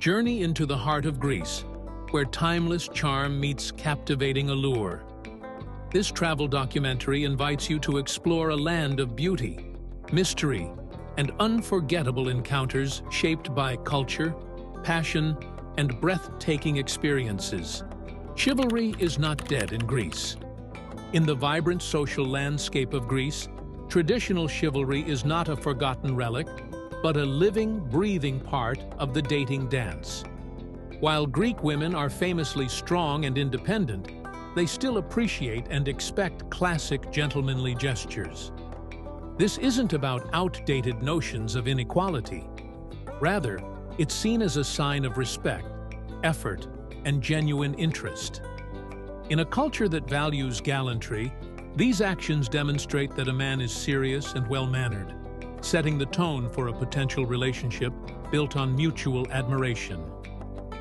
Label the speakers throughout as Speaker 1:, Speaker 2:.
Speaker 1: Journey into the heart of Greece, where timeless charm meets captivating allure. This travel documentary invites you to explore a land of beauty, mystery, and unforgettable encounters shaped by culture, passion, and breathtaking experiences. Chivalry is not dead in Greece. In the vibrant social landscape of Greece, traditional chivalry is not a forgotten relic, but a living, breathing part of the dating dance. While Greek women are famously strong and independent, they still appreciate and expect classic gentlemanly gestures. This isn't about outdated notions of inequality. Rather, it's seen as a sign of respect, effort, and genuine interest. In a culture that values gallantry, these actions demonstrate that a man is serious and well-mannered, setting the tone for a potential relationship built on mutual admiration.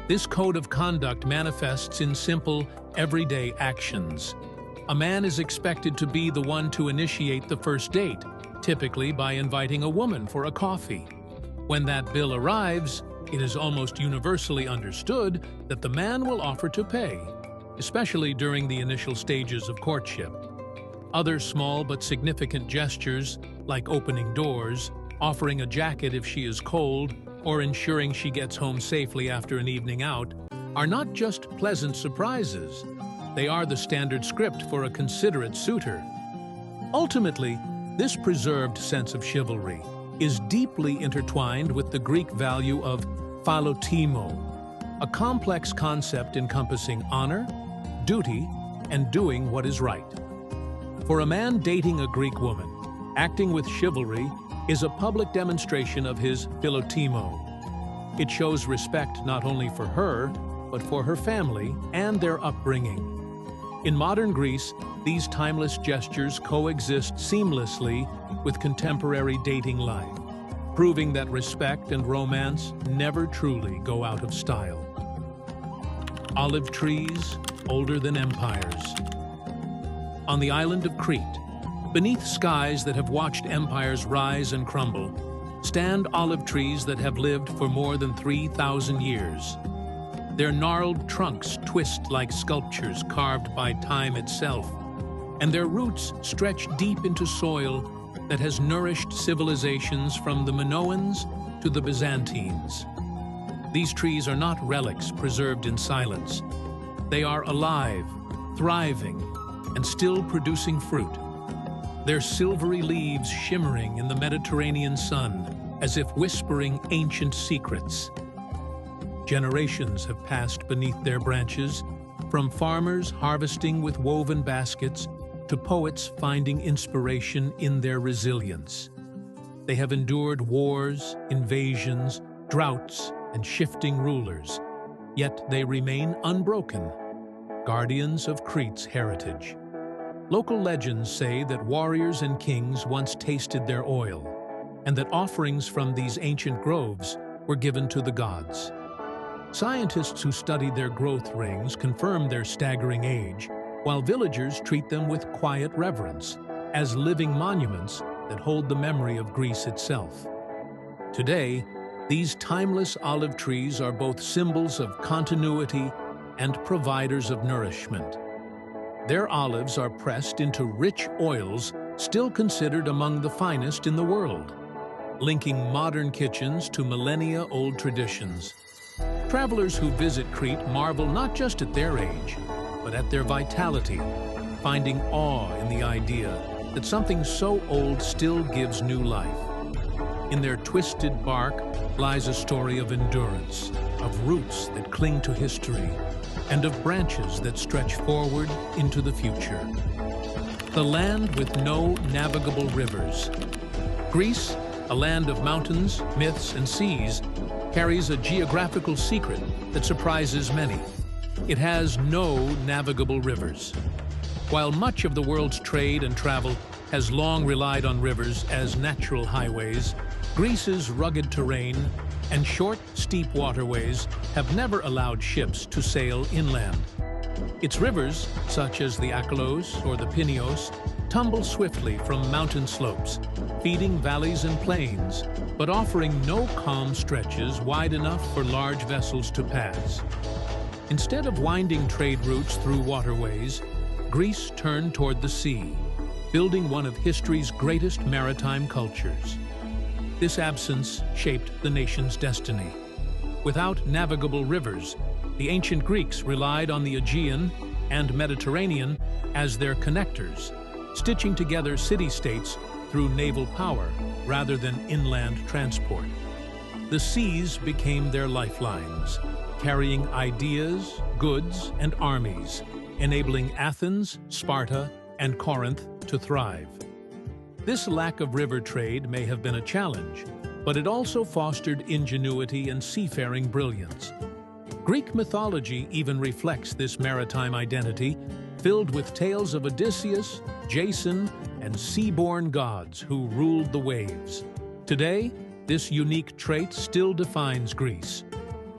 Speaker 1: This code of conduct manifests in simple, everyday actions. A man is expected to be the one to initiate the first date, typically by inviting a woman for a coffee. When that bill arrives, it is almost universally understood that the man will offer to pay, especially during the initial stages of courtship. Other small but significant gestures, like opening doors, offering a jacket if she is cold, or ensuring she gets home safely after an evening out, are not just pleasant surprises. They are the standard script for a considerate suitor. Ultimately, this preserved sense of chivalry is deeply intertwined with the Greek value of philotimo, a complex concept encompassing honor, duty, and doing what is right. For a man dating a Greek woman, acting with chivalry is a public demonstration of his philotimo. It shows respect not only for her, but for her family and their upbringing. In modern Greece, these timeless gestures coexist seamlessly with contemporary dating life, proving that respect and romance never truly go out of style. Olive trees, older than empires. On the island of Crete, beneath skies that have watched empires rise and crumble, stand olive trees that have lived for more than 3,000 years. Their gnarled trunks twist like sculptures carved by time itself, and their roots stretch deep into soil that has nourished civilizations from the Minoans to the Byzantines. These trees are not relics preserved in silence. They are alive, thriving, and still producing fruit, their silvery leaves shimmering in the Mediterranean sun as if whispering ancient secrets. Generations have passed beneath their branches, from farmers harvesting with woven baskets to poets finding inspiration in their resilience. They have endured wars, invasions, droughts, and shifting rulers, yet they remain unbroken, guardians of Crete's heritage. Local legends say that warriors and kings once tasted their oil, and that offerings from these ancient groves were given to the gods. Scientists who study their growth rings confirm their staggering age, while villagers treat them with quiet reverence, as living monuments that hold the memory of Greece itself. Today, these timeless olive trees are both symbols of continuity and providers of nourishment. Their olives are pressed into rich oils still considered among the finest in the world, linking modern kitchens to millennia-old traditions. Travelers who visit Crete marvel not just at their age, but at their vitality, finding awe in the idea that something so old still gives new life. In their twisted bark lies a story of endurance, of roots that cling to history, and of branches that stretch forward into the future. The land with no navigable rivers. Greece, a land of mountains, myths, and seas, carries a geographical secret that surprises many. It has no navigable rivers. While much of the world's trade and travel has long relied on rivers as natural highways, Greece's rugged terrain and short, steep waterways have never allowed ships to sail inland. Its rivers, such as the Akalos or the Pinios, tumble swiftly from mountain slopes, feeding valleys and plains, but offering no calm stretches wide enough for large vessels to pass. Instead of winding trade routes through waterways, Greece turned toward the sea, building one of history's greatest maritime cultures. This absence shaped the nation's destiny. Without navigable rivers, the ancient Greeks relied on the Aegean and Mediterranean as their connectors, stitching together city-states through naval power rather than inland transport. The seas became their lifelines, carrying ideas, goods, and armies, enabling Athens, Sparta, and Corinth to thrive. This lack of river trade may have been a challenge, but it also fostered ingenuity and seafaring brilliance. Greek mythology even reflects this maritime identity, filled with tales of Odysseus, Jason, and sea-born gods who ruled the waves. Today, this unique trait still defines Greece.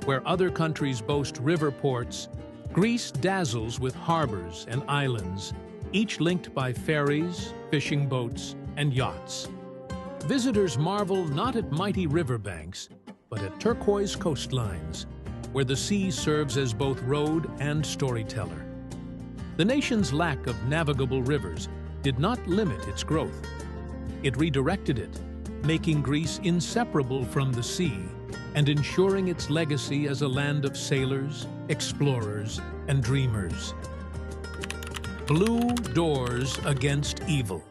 Speaker 1: Where other countries boast river ports, Greece dazzles with harbors and islands, each linked by ferries, fishing boats, and yachts. Visitors marvel not at mighty riverbanks, but at turquoise coastlines, where the sea serves as both road and storyteller. The nation's lack of navigable rivers did not limit its growth. It redirected it, making Greece inseparable from the sea and ensuring its legacy as a land of sailors, explorers, and dreamers. Blue doors against evil.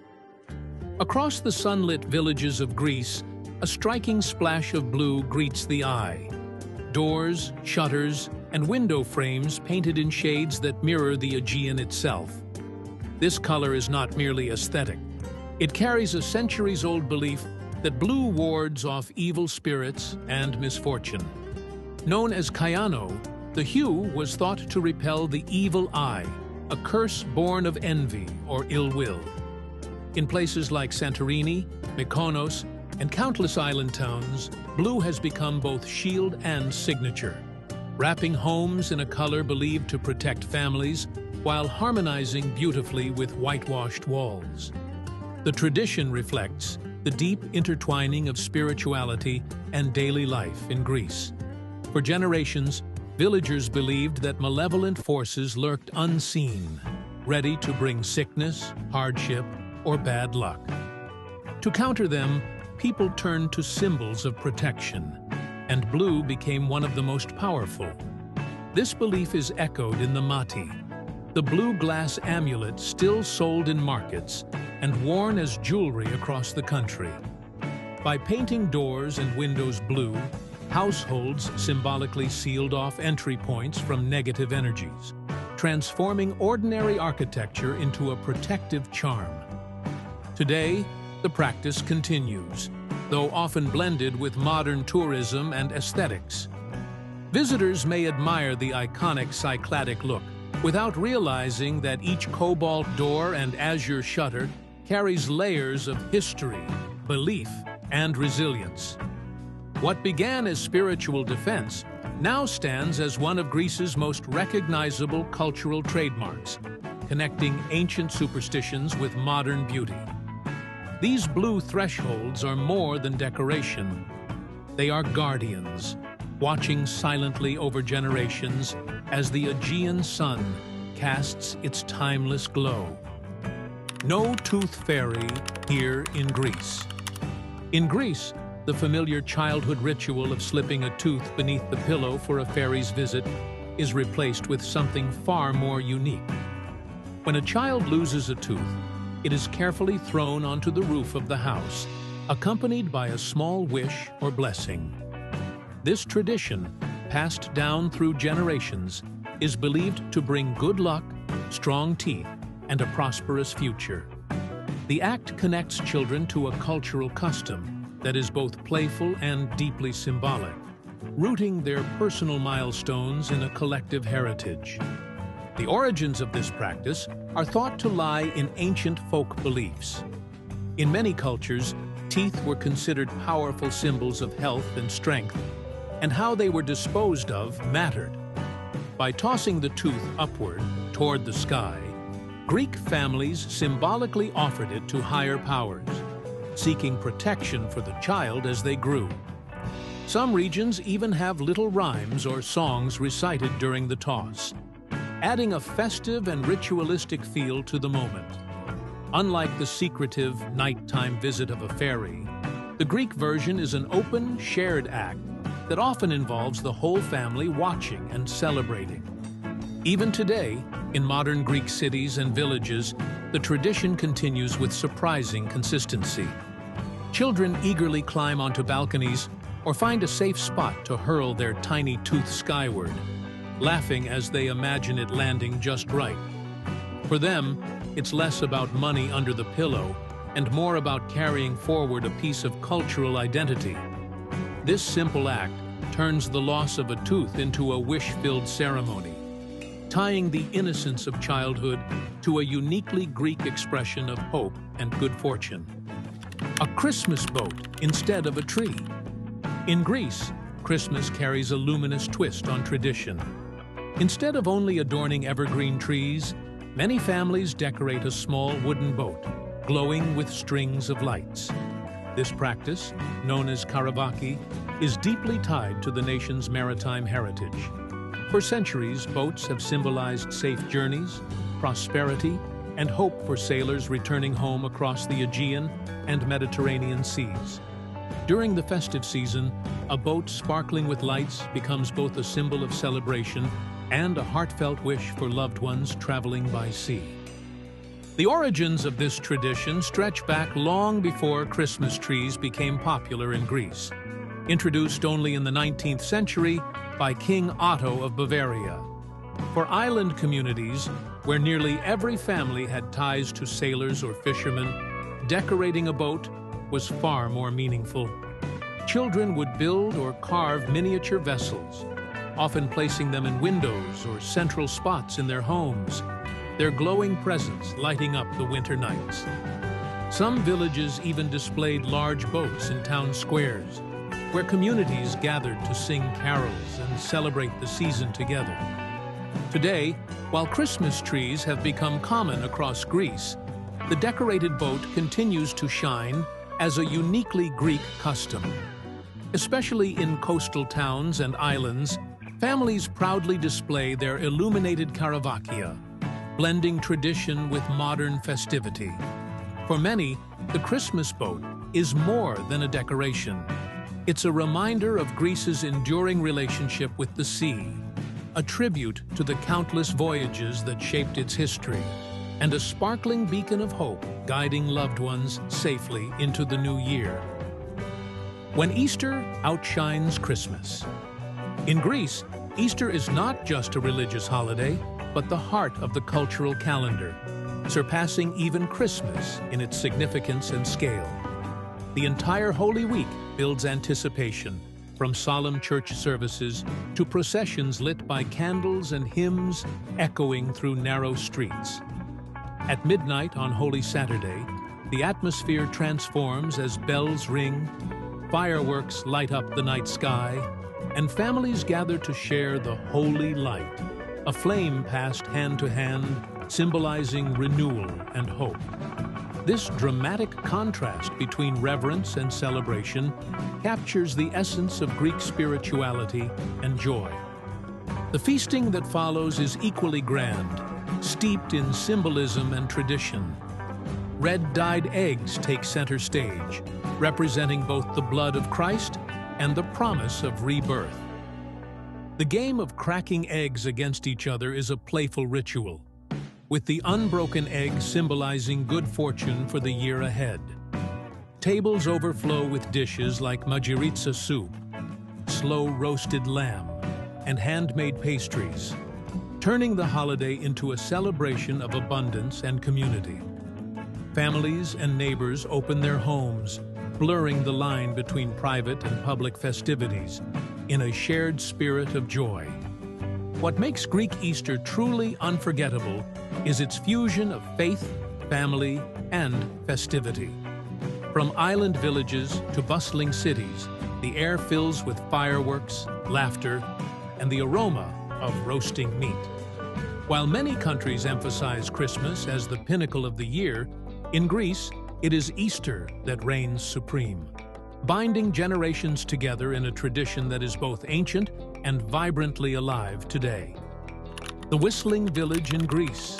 Speaker 1: Across the sunlit villages of Greece, a striking splash of blue greets the eye. Doors, shutters, and window frames painted in shades that mirror the Aegean itself. This color is not merely aesthetic. It carries a centuries-old belief that blue wards off evil spirits and misfortune. Known as kyano, the hue was thought to repel the evil eye, a curse born of envy or ill will. In places like Santorini, Mykonos, and countless island towns, blue has become both shield and signature, wrapping homes in a color believed to protect families while harmonizing beautifully with whitewashed walls. The tradition reflects the deep intertwining of spirituality and daily life in Greece. For generations, villagers believed that malevolent forces lurked unseen, ready to bring sickness, hardship, or bad luck. To counter them, people turned to symbols of protection, and blue became one of the most powerful. This belief is echoed in the mati, the blue glass amulet still sold in markets and worn as jewelry across the country. By painting doors and windows blue, households symbolically sealed off entry points from negative energies, transforming ordinary architecture into a protective charm. Today, the practice continues, though often blended with modern tourism and aesthetics. Visitors may admire the iconic Cycladic look, without realizing that each cobalt door and azure shutter carries layers of history, belief, and resilience. What began as spiritual defense now stands as one of Greece's most recognizable cultural trademarks, connecting ancient superstitions with modern beauty. These blue thresholds are more than decoration. They are guardians, watching silently over generations as the Aegean sun casts its timeless glow. No tooth fairy here in Greece. In Greece, the familiar childhood ritual of slipping a tooth beneath the pillow for a fairy's visit is replaced with something far more unique. When a child loses a tooth, it is carefully thrown onto the roof of the house, accompanied by a small wish or blessing. This tradition, passed down through generations, is believed to bring good luck, strong teeth, and a prosperous future. The act connects children to a cultural custom that is both playful and deeply symbolic, rooting their personal milestones in a collective heritage. The origins of this practice are thought to lie in ancient folk beliefs. In many cultures, teeth were considered powerful symbols of health and strength, and how they were disposed of mattered. By tossing the tooth upward toward the sky, Greek families symbolically offered it to higher powers, seeking protection for the child as they grew. Some regions even have little rhymes or songs recited during the toss, adding a festive and ritualistic feel to the moment. Unlike the secretive, nighttime visit of a fairy, the Greek version is an open, shared act that often involves the whole family watching and celebrating. Even today, in modern Greek cities and villages, the tradition continues with surprising consistency. Children eagerly climb onto balconies or find a safe spot to hurl their tiny tooth skyward, laughing as they imagine it landing just right. For them, it's less about money under the pillow and more about carrying forward a piece of cultural identity. This simple act turns the loss of a tooth into a wish-filled ceremony, tying the innocence of childhood to a uniquely Greek expression of hope and good fortune. A Christmas boat instead of a tree. In Greece, Christmas carries a luminous twist on tradition. Instead of only adorning evergreen trees, many families decorate a small wooden boat, glowing with strings of lights. This practice, known as karavaki, is deeply tied to the nation's maritime heritage. For centuries, boats have symbolized safe journeys, prosperity, and hope for sailors returning home across the Aegean and Mediterranean seas. During the festive season, a boat sparkling with lights becomes both a symbol of celebration and a heartfelt wish for loved ones traveling by sea. The origins of this tradition stretch back long before Christmas trees became popular in Greece, introduced only in the 19th century by King Otto of Bavaria. For island communities, where nearly every family had ties to sailors or fishermen, decorating a boat was far more meaningful. Children would build or carve miniature vessels, often placing them in windows or central spots in their homes, their glowing presence lighting up the winter nights. Some villages even displayed large boats in town squares, where communities gathered to sing carols and celebrate the season together. Today, while Christmas trees have become common across Greece, the decorated boat continues to shine as a uniquely Greek custom. Especially in coastal towns and islands, families proudly display their illuminated karavakia, blending tradition with modern festivity. For many, the Christmas boat is more than a decoration. It's a reminder of Greece's enduring relationship with the sea, a tribute to the countless voyages that shaped its history, and a sparkling beacon of hope guiding loved ones safely into the new year. When Easter outshines Christmas. In Greece, Easter is not just a religious holiday, but the heart of the cultural calendar, surpassing even Christmas in its significance and scale. The entire Holy Week builds anticipation, from solemn church services to processions lit by candles and hymns echoing through narrow streets. At midnight on Holy Saturday, the atmosphere transforms as bells ring, fireworks light up the night sky, and families gather to share the holy light, a flame passed hand to hand, symbolizing renewal and hope. This dramatic contrast between reverence and celebration captures the essence of Greek spirituality and joy. The feasting that follows is equally grand, steeped in symbolism and tradition. Red dyed eggs take center stage, representing both the blood of Christ and the promise of rebirth. The game of cracking eggs against each other is a playful ritual, with the unbroken egg symbolizing good fortune for the year ahead. Tables overflow with dishes like majiritsa soup, slow-roasted lamb, and handmade pastries, turning the holiday into a celebration of abundance and community. Families and neighbors open their homes, blurring the line between private and public festivities in a shared spirit of joy. What makes Greek Easter truly unforgettable is its fusion of faith, family, and festivity. From island villages to bustling cities, the air fills with fireworks, laughter, and the aroma of roasting meat. While many countries emphasize Christmas as the pinnacle of the year, in Greece, it is Easter that reigns supreme, binding generations together in a tradition that is both ancient and vibrantly alive today. The whistling village in Greece.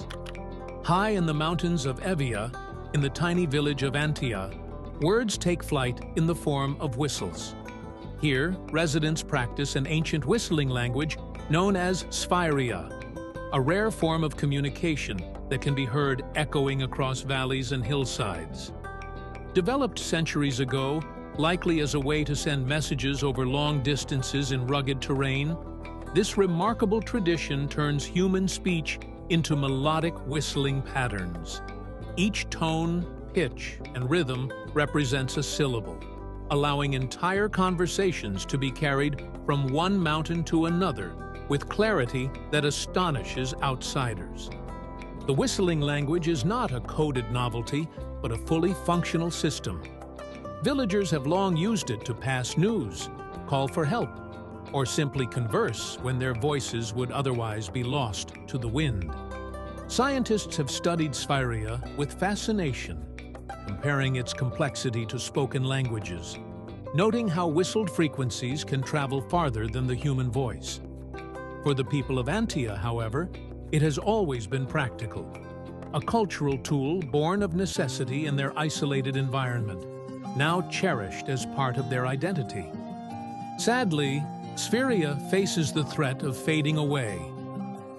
Speaker 1: High in the mountains of Evia, in the tiny village of Antia, words take flight in the form of whistles. Here, residents practice an ancient whistling language known as sphyria, a rare form of communication that can be heard echoing across valleys and hillsides. Developed centuries ago, likely as a way to send messages over long distances in rugged terrain, this remarkable tradition turns human speech into melodic whistling patterns. Each tone, pitch, and rhythm represents a syllable, allowing entire conversations to be carried from one mountain to another with clarity that astonishes outsiders. The whistling language is not a coded novelty, but a fully functional system. Villagers have long used it to pass news, call for help, or simply converse when their voices would otherwise be lost to the wind. Scientists have studied sphyria with fascination, comparing its complexity to spoken languages, noting how whistled frequencies can travel farther than the human voice. For the people of Antia, however, it has always been practical, a cultural tool born of necessity in their isolated environment, now cherished as part of their identity. Sadly, sphyria faces the threat of fading away.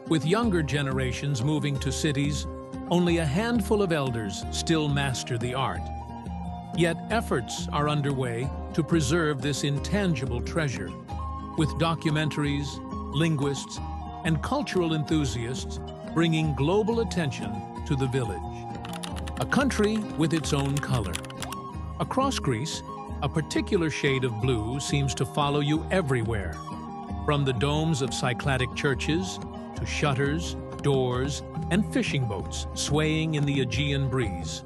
Speaker 1: With younger generations moving to cities, only a handful of elders still master the art. Yet efforts are underway to preserve this intangible treasure, with documentaries, linguists, and cultural enthusiasts bringing global attention to the village. A country with its own color. Across Greece, a particular shade of blue seems to follow you everywhere, from the domes of Cycladic churches to shutters, doors, and fishing boats swaying in the Aegean breeze.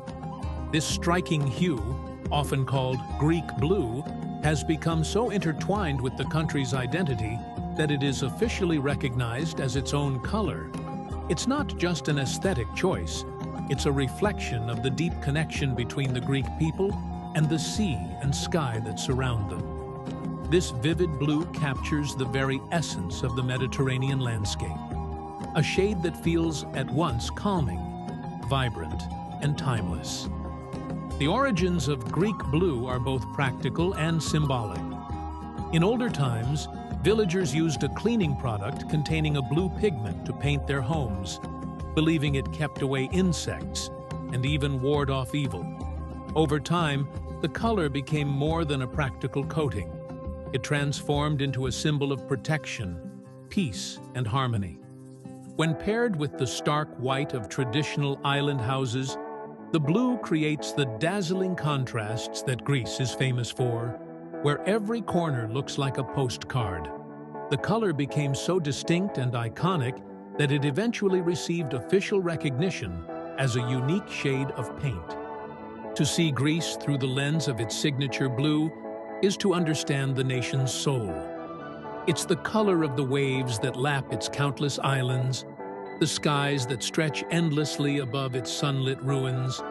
Speaker 1: This striking hue, often called Greek blue, has become so intertwined with the country's identity that it is officially recognized as its own color. It's not just an aesthetic choice, it's a reflection of the deep connection between the Greek people and the sea and sky that surround them. This vivid blue captures the very essence of the Mediterranean landscape, a shade that feels at once calming, vibrant, and timeless. The origins of Greek blue are both practical and symbolic. In older times, villagers used a cleaning product containing a blue pigment to paint their homes, believing it kept away insects and even ward off evil. Over time, the color became more than a practical coating. It transformed into a symbol of protection, peace, and harmony. When paired with the stark white of traditional island houses, the blue creates the dazzling contrasts that Greece is famous for, where every corner looks like a postcard. The color became so distinct and iconic that it eventually received official recognition as a unique shade of paint. To see Greece through the lens of its signature blue is to understand the nation's soul. It's the color of the waves that lap its countless islands, the skies that stretch endlessly above its sunlit ruins,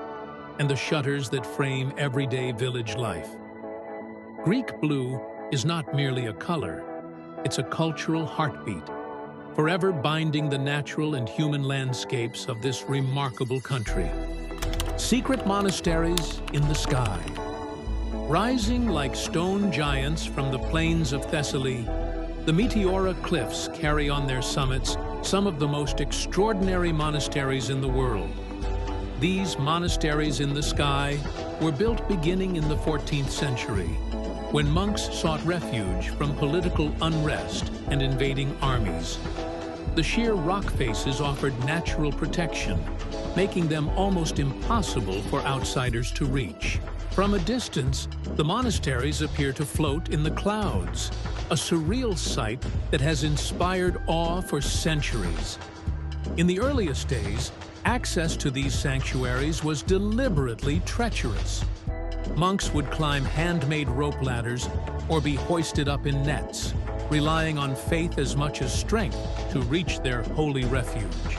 Speaker 1: and the shutters that frame everyday village life. Greek blue is not merely a color, it's a cultural heartbeat, forever binding the natural and human landscapes of this remarkable country. Secret monasteries in the sky. Rising like stone giants from the plains of Thessaly, the Meteora cliffs carry on their summits some of the most extraordinary monasteries in the world. These monasteries in the sky were built beginning in the 14th century, when monks sought refuge from political unrest and invading armies. The sheer rock faces offered natural protection, making them almost impossible for outsiders to reach. From a distance, the monasteries appear to float in the clouds, a surreal sight that has inspired awe for centuries. In the earliest days, access to these sanctuaries was deliberately treacherous. Monks would climb handmade rope ladders or be hoisted up in nets, relying on faith as much as strength to reach their holy refuge.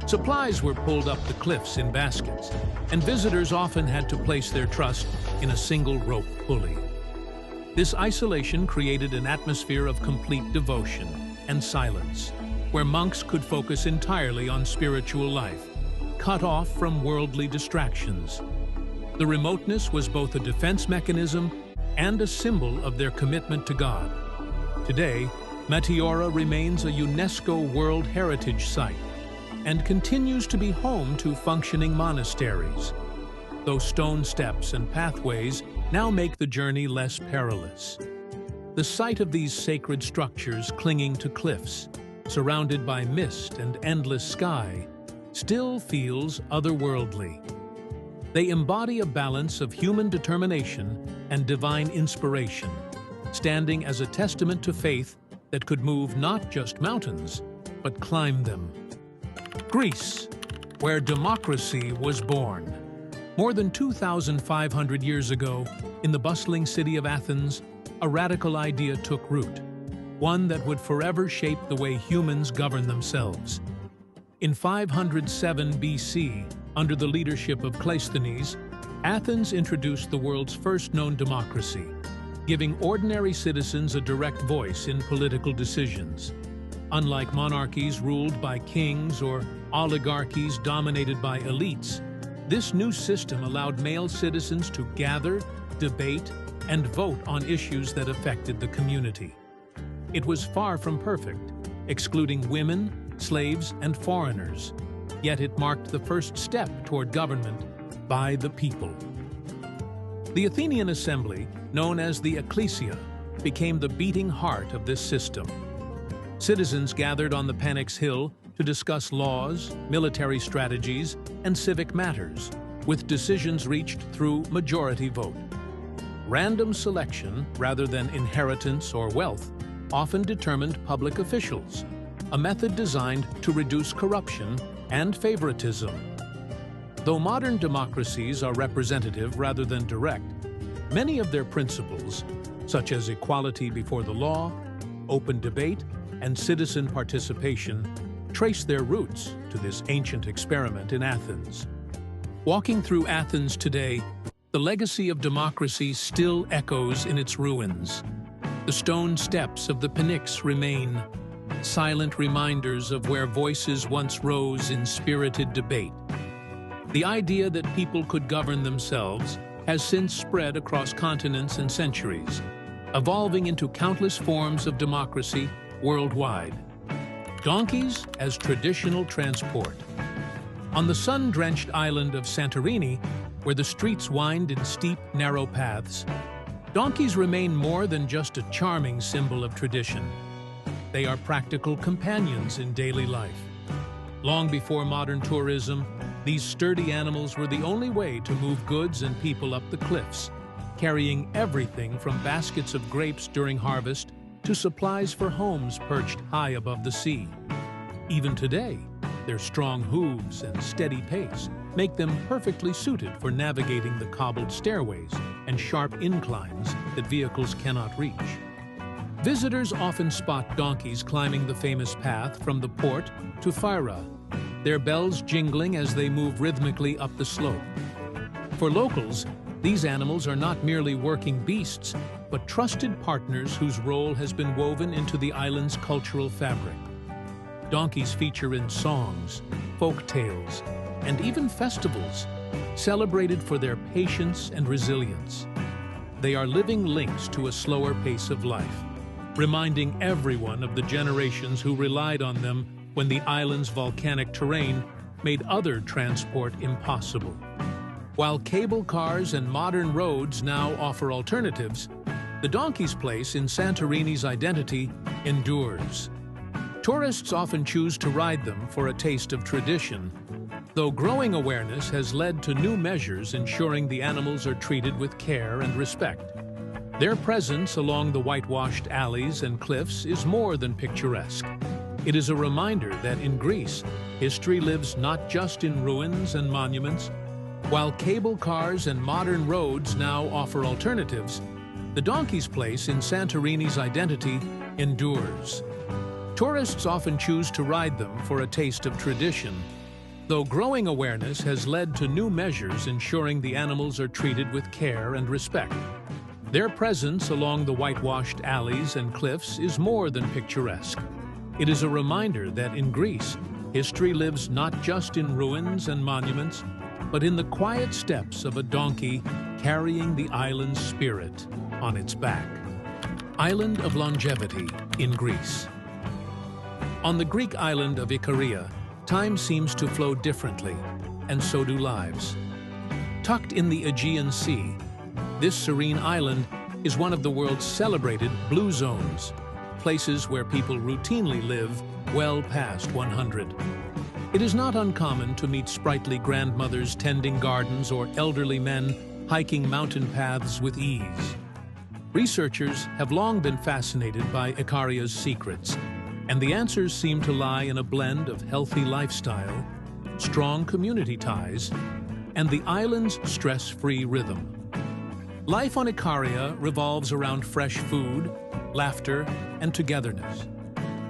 Speaker 1: Supplies were pulled up the cliffs in baskets, and visitors often had to place their trust in a single rope pulley. This isolation created an atmosphere of complete devotion and silence, where monks could focus entirely on spiritual life, cut off from worldly distractions. The remoteness was both a defense mechanism and a symbol of their commitment to God. Today, Meteora remains a UNESCO World Heritage Site and continues to be home to functioning monasteries, though stone steps and pathways now make the journey less perilous. The sight of these sacred structures clinging to cliffs, surrounded by mist and endless sky, still feels otherworldly. They embody a balance of human determination and divine inspiration, standing as a testament to faith that could move not just mountains, but climb them. Greece, where democracy was born. More than 2,500 years ago, in the bustling city of Athens, a radical idea took root, one that would forever shape the way humans govern themselves. In 507 BC, under the leadership of Cleisthenes, Athens introduced the world's first known democracy, giving ordinary citizens a direct voice in political decisions. Unlike monarchies ruled by kings or oligarchies dominated by elites, this new system allowed male citizens to gather, debate, and vote on issues that affected the community. It was far from perfect, excluding women, slaves, and foreigners, yet it marked the first step toward government by the people. The Athenian assembly, known as the Ecclesia, became the beating heart of this system. Citizens gathered on the Panax Hill to discuss laws, military strategies, and civic matters, with decisions reached through majority vote. Random selection, rather than inheritance or wealth, often determined public officials, a method designed to reduce corruption and favoritism. Though modern democracies are representative rather than direct, many of their principles, such as equality before the law, open debate, and citizen participation, trace their roots to this ancient experiment in Athens. Walking through Athens today, the legacy of democracy still echoes in its ruins. The stone steps of the Pnyx remain, silent reminders of where voices once rose in spirited debate. The idea that people could govern themselves has since spread across continents and centuries, evolving into countless forms of democracy worldwide. Donkeys as traditional transport. On the sun-drenched island of Santorini, where the streets wind in steep, narrow paths, donkeys remain more than just a charming symbol of tradition. They are practical companions in daily life. Long before modern tourism, these sturdy animals were the only way to move goods and people up the cliffs, carrying everything from baskets of grapes during harvest to supplies for homes perched high above the sea. Even today, their strong hooves and steady pace make them perfectly suited for navigating the cobbled stairways and sharp inclines that vehicles cannot reach. Visitors often spot donkeys climbing the famous path from the port to Phyra, their bells jingling as they move rhythmically up the slope. For locals, these animals are not merely working beasts, but trusted partners whose role has been woven into the island's cultural fabric. Donkeys feature in songs, folk tales, and even festivals, celebrated for their patience and resilience. They are living links to a slower pace of life, reminding everyone of the generations who relied on them when the island's volcanic terrain made other transport impossible. While cable cars and modern roads now offer alternatives, the donkey's place in Santorini's identity endures. Tourists often choose to ride them for a taste of tradition, though growing awareness has led to new measures ensuring the animals are treated with care and respect. Their presence along the whitewashed alleys and cliffs is more than picturesque. It is a reminder that in Greece, history lives not just in ruins and monuments. While cable cars and modern roads now offer alternatives, the donkey's place in Santorini's identity endures. Tourists often choose to ride them for a taste of tradition, though growing awareness has led to new measures ensuring the animals are treated with care and respect. Their presence along the whitewashed alleys and cliffs is more than picturesque. It is a reminder that in Greece, history lives not just in ruins and monuments, but in the quiet steps of a donkey carrying the island's spirit on its back. Island of Longevity in Greece. On the Greek island of Ikaria, time seems to flow differently, and so do lives. Tucked in the Aegean Sea, this serene island is one of the world's celebrated blue zones, places where people routinely live well past 100. It is not uncommon to meet sprightly grandmothers tending gardens or elderly men hiking mountain paths with ease. Researchers have long been fascinated by Ikaria's secrets, and the answers seem to lie in a blend of healthy lifestyle, strong community ties, and the island's stress-free rhythm. Life on Ikaria revolves around fresh food, laughter, and togetherness.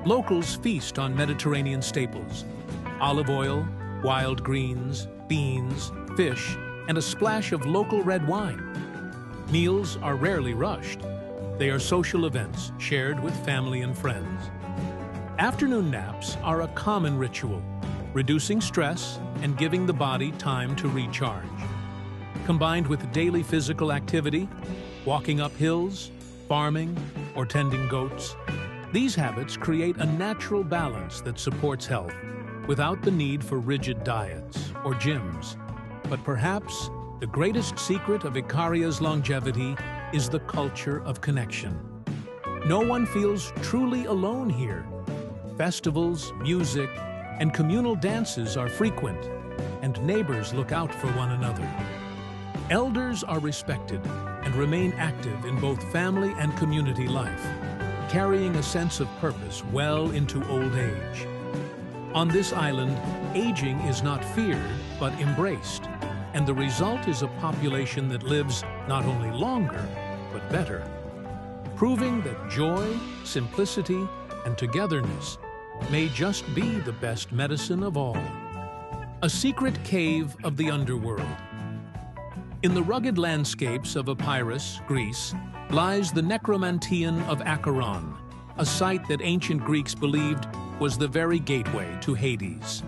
Speaker 1: Locals feast on Mediterranean staples: olive oil, wild greens, beans, fish, and a splash of local red wine. Meals are rarely rushed. They are social events shared with family and friends. Afternoon naps are a common ritual, reducing stress and giving the body time to recharge. Combined with daily physical activity, walking up hills, farming, or tending goats, these habits create a natural balance that supports health without the need for rigid diets or gyms. But perhaps the greatest secret of Ikaria's longevity is the culture of connection. No one feels truly alone here. Festivals, music, and communal dances are frequent, and neighbors look out for one another. Elders are respected and remain active in both family and community life, carrying a sense of purpose well into old age. On this island, aging is not feared, but embraced, and the result is a population that lives not only longer, but better, proving that joy, simplicity, and togetherness may just be the best medicine of all. A secret cave of the underworld. In the rugged landscapes of Epirus, Greece, lies the Necromanteon of Acheron, a site that ancient Greeks believed was the very gateway to Hades.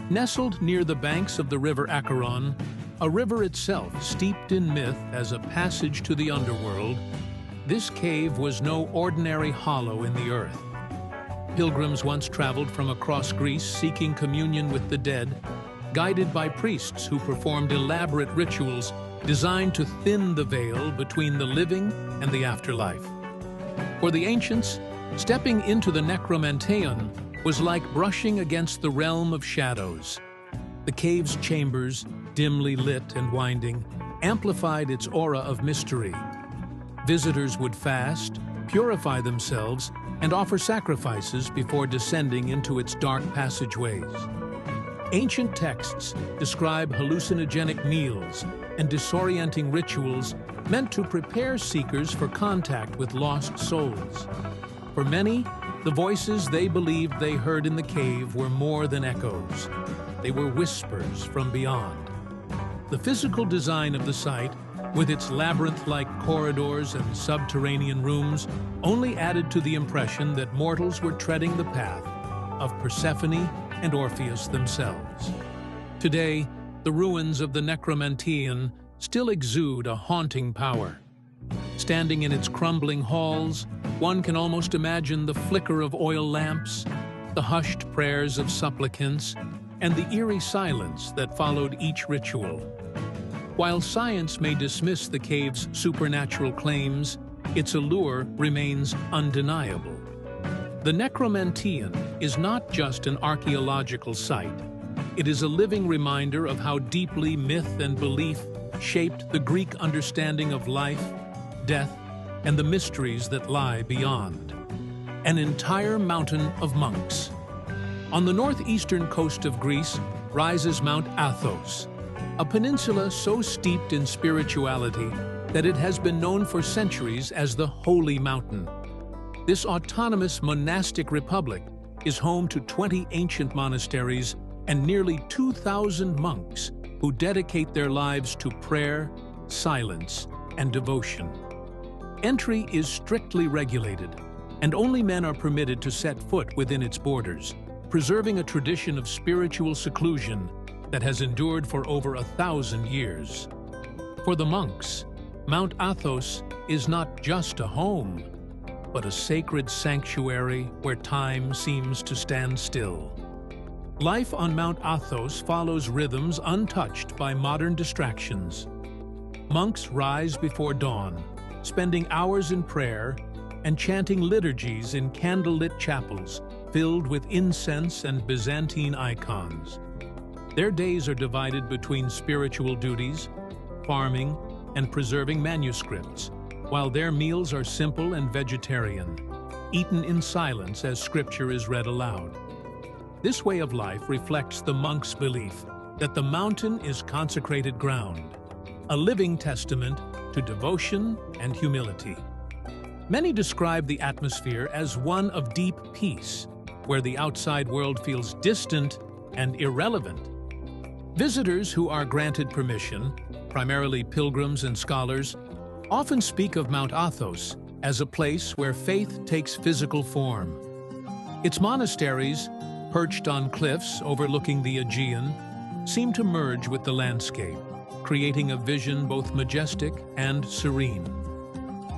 Speaker 1: Nestled near the banks of the river Acheron, a river itself steeped in myth as a passage to the underworld, this cave was no ordinary hollow in the earth. Pilgrims once traveled from across Greece seeking communion with the dead, guided by priests who performed elaborate rituals designed to thin the veil between the living and the afterlife. For the ancients, stepping into the Necromanteon was like brushing against the realm of shadows. The cave's chambers, dimly lit and winding, amplified its aura of mystery. Visitors would fast, purify themselves, and offer sacrifices before descending into its dark passageways. Ancient texts describe hallucinogenic meals and disorienting rituals meant to prepare seekers for contact with lost souls. For many, the voices they believed they heard in the cave were more than echoes. They were whispers from beyond. The physical design of the site, with its labyrinth-like corridors and subterranean rooms, only added to the impression that mortals were treading the path of Persephone and Orpheus themselves. Today, the ruins of the Necromanteon still exude a haunting power. Standing in its crumbling halls, one can almost imagine the flicker of oil lamps, the hushed prayers of supplicants, and the eerie silence that followed each ritual. While science may dismiss the cave's supernatural claims, its allure remains undeniable. The Necromanteon is not just an archaeological site. It is a living reminder of how deeply myth and belief shaped the Greek understanding of life, death, and the mysteries that lie beyond. An entire mountain of monks. On the northeastern coast of Greece rises Mount Athos, a peninsula so steeped in spirituality that it has been known for centuries as the Holy Mountain. This autonomous monastic republic is home to 20 ancient monasteries and nearly 2,000 monks who dedicate their lives to prayer, silence, and devotion. Entry is strictly regulated, and only men are permitted to set foot within its borders, preserving a tradition of spiritual seclusion that has endured for over 1,000 years. For the monks, Mount Athos is not just a home, but a sacred sanctuary where time seems to stand still. Life on Mount Athos follows rhythms untouched by modern distractions. Monks rise before dawn, spending hours in prayer and chanting liturgies in candlelit chapels filled with incense and Byzantine icons. Their days are divided between spiritual duties, farming, and preserving manuscripts, while their meals are simple and vegetarian, eaten in silence as scripture is read aloud. This way of life reflects the monk's belief that the mountain is consecrated ground, a living testament to devotion and humility. Many describe the atmosphere as one of deep peace, where the outside world feels distant and irrelevant. Visitors who are granted permission, primarily pilgrims and scholars, often speak of Mount Athos as a place where faith takes physical form. Its monasteries, perched on cliffs overlooking the Aegean, seem to merge with the landscape, creating a vision both majestic and serene.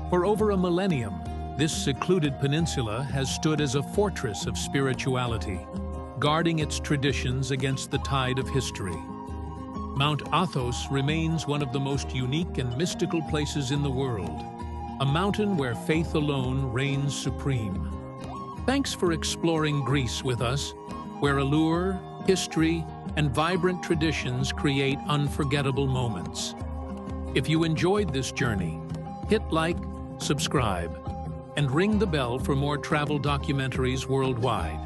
Speaker 1: For over a millennium, this secluded peninsula has stood as a fortress of spirituality, guarding its traditions against the tide of history. Mount Athos remains one of the most unique and mystical places in the world, a mountain where faith alone reigns supreme. Thanks for exploring Greece with us, where allure, history, and vibrant traditions create unforgettable moments. If you enjoyed this journey, hit like, subscribe, and ring the bell for more travel documentaries worldwide.